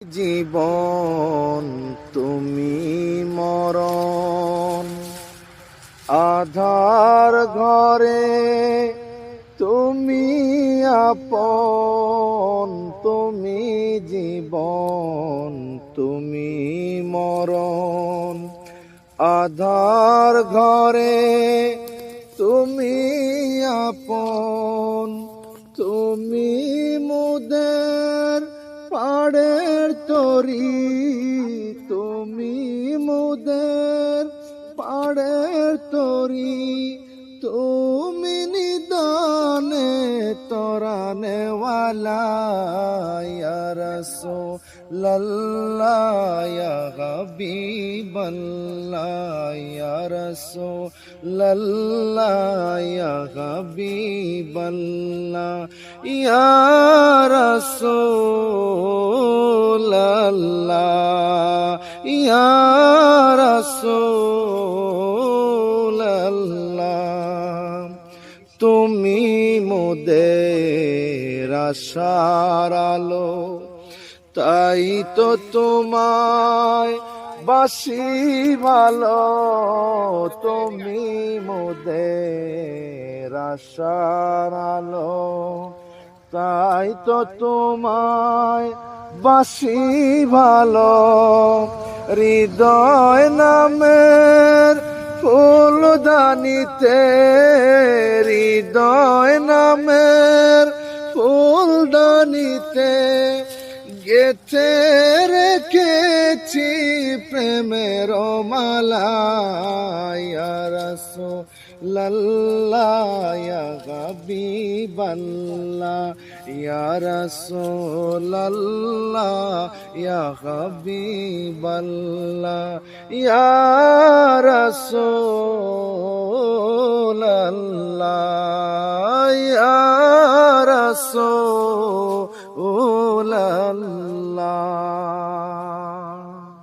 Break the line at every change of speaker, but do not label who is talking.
জীবন তুমি মরণ, আধার ঘরে তুমি আপন। তুমি জীবন তুমি মরণ, আধার ঘরে তুমি আপন। তুমি মুদের পাড়ের তরি, তুমি মুদের পাড়ের তরি। তুমি নিদানে তরানেওয়ালা, ইয়া রাসূলুল্লাহ ইয়া হাবিবাল্লাহ, ইয়া রাসূলুল্লাহ ইয়া হাবিবাল্লাহ, ইয়া রাসূলুল্লাহ ইয়া রাসূলুল্লাহ। তুমি মোদের আশার আলো, তাই তো তোমায় বাসি ভালো। তুমি মোদের আশার আলো, তাই তো তোমায় বাসি ভালো। হৃদয় নামের ফুলদানিতে, হৃদয় নামের ফুলদানিতে গেথে রেখেছি প্রেমের মালা। ইয়া রাসূলুল্লাহ ইয়া হাবিবাল্লাহ, ইয়া রাসূলুল্লাহ ইয়া হাবিবাল্লাহ, ইয়া রাসূলুল্লাহ ইয়া রাসূলুল্লাহ।